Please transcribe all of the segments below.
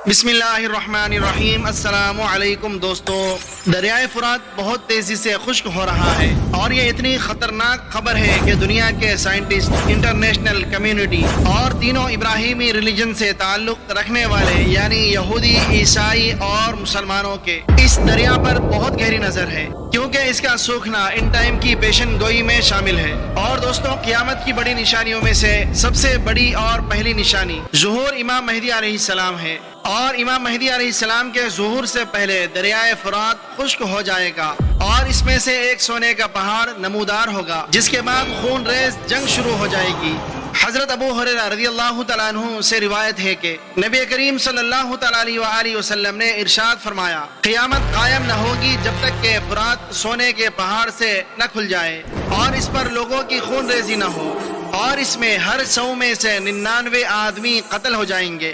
بسم اللہ الرحمن الرحیم۔ السلام علیکم دوستو، دریائے فرات بہت تیزی سے خشک ہو رہا ہے اور یہ اتنی خطرناک خبر ہے کہ دنیا کے سائنٹسٹ، انٹرنیشنل کمیونٹی اور تینوں ابراہیمی ریلیجن سے تعلق رکھنے والے یعنی یہودی، عیسائی اور مسلمانوں کے اس دریا پر بہت گہری نظر ہے، کیونکہ اس کا سوکھنا ان ٹائم کی پیشن گوئی میں شامل ہے۔ اور دوستوں، قیامت کی بڑی نشانیوں میں سے سب سے بڑی اور پہلی نشانی ظہور امام مہدی علیہ السلام ہے، اور امام مہدی علیہ السلام کے ظہور سے پہلے دریائے فرات خشک ہو جائے گا اور اس میں سے ایک سونے کا پہاڑ نمودار ہوگا، جس کے بعد خون ریز جنگ شروع ہو جائے گی۔ حضرت ابو ہریرہ رضی اللہ تعالیٰ عنہ سے روایت ہے کہ نبی کریم صلی اللہ تعالیٰ علیہ وآلہ وسلم نے ارشاد فرمایا، قیامت قائم نہ ہوگی جب تک کہ فرات سونے کے پہاڑ سے نہ کھل جائے اور اس پر لوگوں کی خون ریزی نہ ہو، اور اس میں ہر 100 میں سے 99 آدمی قتل ہو جائیں گے۔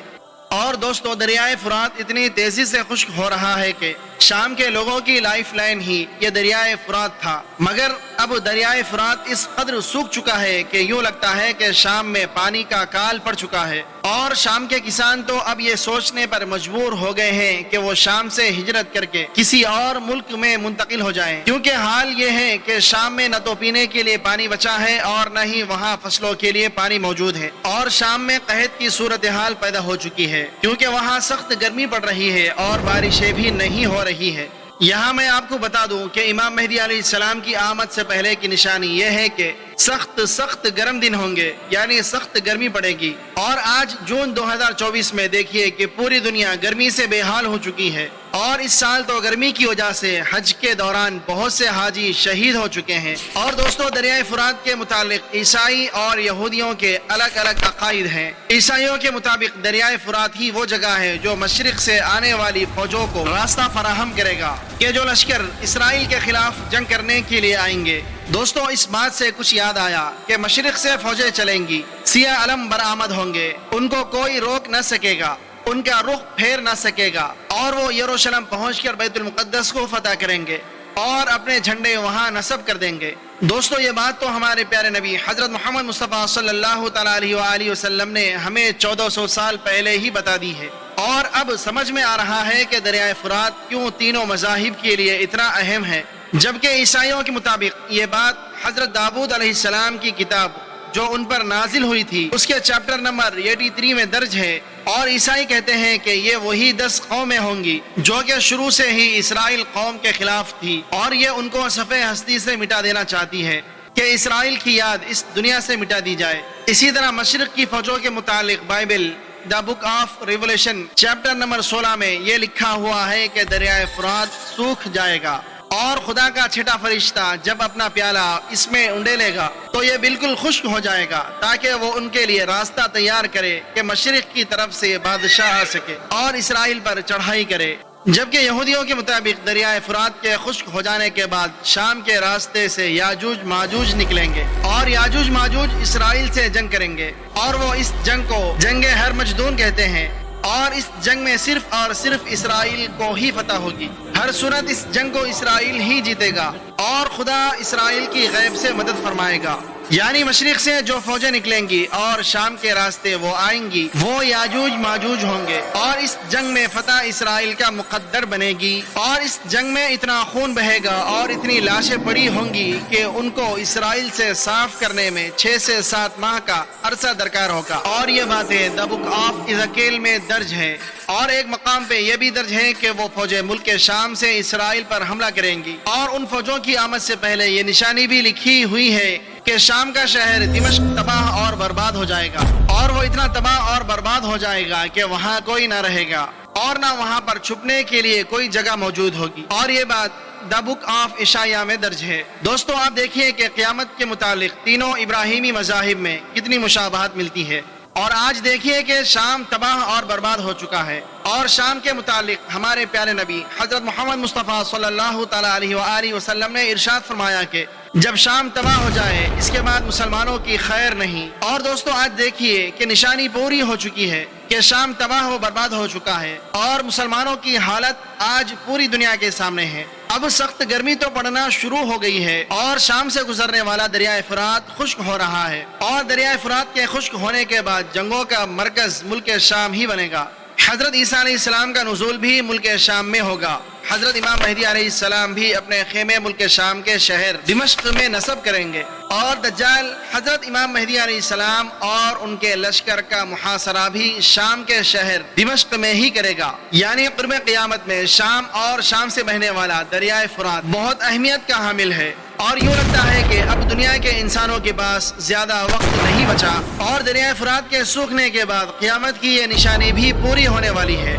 اور دوستو، دریائے فرات اتنی تیزی سے خشک ہو رہا ہے کہ شام کے لوگوں کی لائف لائن ہی یہ دریائے فرات تھا، مگر اب دریائے فرات اس قدر سوکھ چکا ہے کہ یوں لگتا ہے کہ شام میں پانی کا کال پڑ چکا ہے، اور شام کے کسان تو اب یہ سوچنے پر مجبور ہو گئے ہیں کہ وہ شام سے ہجرت کر کے کسی اور ملک میں منتقل ہو جائیں، کیونکہ حال یہ ہے کہ شام میں نہ تو پینے کے لیے پانی بچا ہے اور نہ ہی وہاں فصلوں کے لیے پانی موجود ہے، اور شام میں قحط کی صورتحال پیدا ہو چکی ہے، کیونکہ وہاں سخت گرمی پڑ رہی ہے اور بارشیں بھی نہیں ہو رہی ہے۔ یہاں میں آپ کو بتا دوں کہ امام مہدی علیہ السلام کی آمد سے پہلے کی نشانی یہ ہے کہ سخت گرم دن ہوں گے، یعنی سخت گرمی پڑے گی۔ اور آج جون 2024 میں دیکھیے کہ پوری دنیا گرمی سے بے حال ہو چکی ہے، اور اس سال تو گرمی کی وجہ سے حج کے دوران بہت سے حاجی شہید ہو چکے ہیں۔ اور دوستو، دریائے فرات کے متعلق عیسائی اور یہودیوں کے الگ الگ عقائد ہیں۔ عیسائیوں کے مطابق دریائے فرات ہی وہ جگہ ہے جو مشرق سے آنے والی فوجوں کو راستہ فراہم کرے گا کہ جو لشکر اسرائیل کے خلاف جنگ کرنے کے لیے آئیں گے۔ دوستو، اس بات سے کچھ یاد آیا کہ مشرق سے فوجیں چلیں گی، سیاہ علم برآمد ہوں گے، ان کو کوئی روک نہ سکے گا، ان کا رخ پھیر نہ سکے گا، اور وہ یروشلم پہنچ کر بیت المقدس کو فتح کریں گے اور اپنے جھنڈے وہاں نصب کر دیں گے۔ دوستو، یہ بات تو ہمارے پیارے نبی حضرت محمد مصطفیٰ صلی اللہ تعالیٰ علیہ وآلہ وسلم نے ہمیں 1400 سال پہلے ہی بتا دی ہے، اور اب سمجھ میں آ رہا ہے کہ دریائے فرات کیوں تینوں مذاہب کے لیے اتنا اہم ہے، جبکہ عیسائیوں کے مطابق یہ بات حضرت داؤد علیہ السلام کی کتاب جو ان پر نازل ہوئی تھی اس کے چیپٹر نمبر 83 میں درج ہے، اور عیسائی کہتے ہیں کہ یہ وہی 10 قومیں ہوں گی جو کہ شروع سے ہی اسرائیل قوم کے خلاف تھی، اور یہ ان کو صفحہ ہستی سے مٹا دینا چاہتی ہے کہ اسرائیل کی یاد اس دنیا سے مٹا دی جائے۔ اسی طرح مشرق کی فوجوں کے متعلق Bible the book of revelation chapter number 16 میں یہ لکھا ہوا ہے کہ دریائے فرات سوکھ جائے گا، اور خدا کا چھٹا فرشتہ جب اپنا پیالہ اس میں انڈیلے گا تو یہ بالکل خشک ہو جائے گا، تاکہ وہ ان کے لیے راستہ تیار کرے کہ مشرق کی طرف سے بادشاہ آ سکے اور اسرائیل پر چڑھائی کرے۔ جبکہ یہودیوں کے مطابق دریائے فرات کے خشک ہو جانے کے بعد شام کے راستے سے یاجوج ماجوج نکلیں گے، اور یاجوج ماجوج اسرائیل سے جنگ کریں گے، اور وہ اس جنگ کو جنگ ہرمجدون کہتے ہیں، اور اس جنگ میں صرف اور صرف اسرائیل کو ہی فتح ہوگی۔ ہر صورت اس جنگ کو اسرائیل ہی جیتے گا، اور خدا اسرائیل کی غیب سے مدد فرمائے گا، یعنی مشرق سے جو فوجیں نکلیں گی اور شام کے راستے وہ آئیں گی وہ یاجوج ماجوج ہوں گے، اور اس جنگ میں فتح اسرائیل کا مقدر بنے گی، اور اس جنگ میں اتنا خون بہے گا اور اتنی لاشیں پڑی ہوں گی کہ ان کو اسرائیل سے صاف کرنے میں 6 سے 7 ماہ کا عرصہ درکار ہوگا۔ اور یہ باتیں دا بک آف ایزیکیل میں درج ہے، اور ایک مقام پہ یہ بھی درج ہے کہ وہ فوجیں ملک شام سے اسرائیل پر حملہ کریں گی، اور ان فوجوں کی آمد سے پہلے یہ نشانی بھی لکھی ہوئی ہے کہ شام کا شہر دمشق تباہ اور برباد ہو جائے گا، اور وہ اتنا تباہ اور برباد ہو جائے گا کہ وہاں کوئی نہ رہے گا اور نہ وہاں پر چھپنے کے لیے کوئی جگہ موجود ہوگی، اور یہ بات دا بک آف اشعیاء میں درج ہے۔ دوستو، آپ دیکھیے کہ قیامت کے متعلق تینوں ابراہیمی مذاہب میں کتنی مشابہت ملتی ہے، اور آج دیکھیے کہ شام تباہ اور برباد ہو چکا ہے، اور شام کے متعلق ہمارے پیارے نبی حضرت محمد مصطفیٰ صلی اللہ تعالیٰ علیہ وآلہ وسلم نے ارشاد فرمایا کہ جب شام تباہ ہو جائے اس کے بعد مسلمانوں کی خیر نہیں۔ اور دوستو، آج دیکھیے کہ نشانی پوری ہو چکی ہے کہ شام تباہ و برباد ہو چکا ہے، اور مسلمانوں کی حالت آج پوری دنیا کے سامنے ہے۔ اب سخت گرمی تو پڑنا شروع ہو گئی ہے، اور شام سے گزرنے والا دریائے فرات خشک ہو رہا ہے، اور دریائے فرات کے خشک ہونے کے بعد جنگوں کا مرکز ملک شام ہی بنے گا۔ حضرت عیسیٰ علیہ السلام کا نزول بھی ملک شام میں ہوگا۔ حضرت امام مہدی علیہ السلام بھی اپنے خیمے ملک شام کے شہر دمشق میں نصب کریں گے، اور دجال حضرت امام مہدی علیہ السلام اور ان کے لشکر کا محاصرہ بھی شام کے شہر دمشق میں ہی کرے گا۔ یعنی قرب قیامت میں شام اور شام سے بہنے والا دریائے فرات بہت اہمیت کا حامل ہے، اور یوں لگتا ہے کہ اب دنیا کے انسانوں کے پاس زیادہ وقت نہیں بچا، اور دریائے فرات کے سوکھنے کے بعد قیامت کی یہ نشانی بھی پوری ہونے والی ہے۔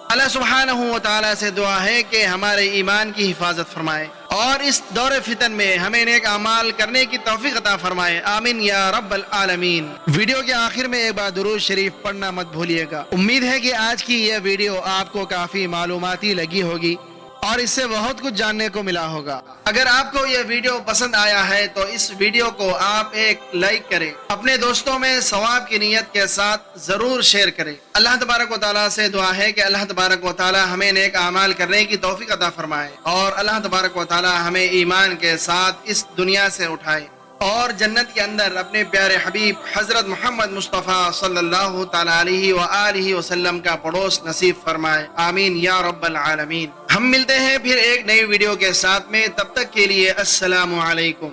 اللہ سبحانہ و تعالیٰ سے دعا ہے کہ ہمارے ایمان کی حفاظت فرمائے، اور اس دور فتن میں ہمیں نیک اعمال کرنے کی توفیق عطا فرمائے، آمین یا رب العالمین۔ ویڈیو کے آخر میں ایک بار درود شریف پڑھنا مت بھولیے گا۔ امید ہے کہ آج کی یہ ویڈیو آپ کو کافی معلوماتی لگی ہوگی اور اس سے بہت کچھ جاننے کو ملا ہوگا۔ اگر آپ کو یہ ویڈیو پسند آیا ہے تو اس ویڈیو کو آپ ایک لائک کریں، اپنے دوستوں میں ثواب کی نیت کے ساتھ ضرور شیئر کریں۔ اللہ تبارک و تعالیٰ سے دعا ہے کہ اللہ تبارک و تعالیٰ ہمیں نیک اعمال کرنے کی توفیق عطا فرمائے، اور اللہ تبارک و تعالیٰ ہمیں ایمان کے ساتھ اس دنیا سے اٹھائے، اور جنت کے اندر اپنے پیارے حبیب حضرت محمد مصطفیٰ صلی اللہ تعالیٰ علیہ وآلہ وسلم کا پڑوس نصیب فرمائے، آمین یا رب العالمین۔ ہم ملتے ہیں پھر ایک نئی ویڈیو کے ساتھ میں، تب تک کے لیے السلام علیکم۔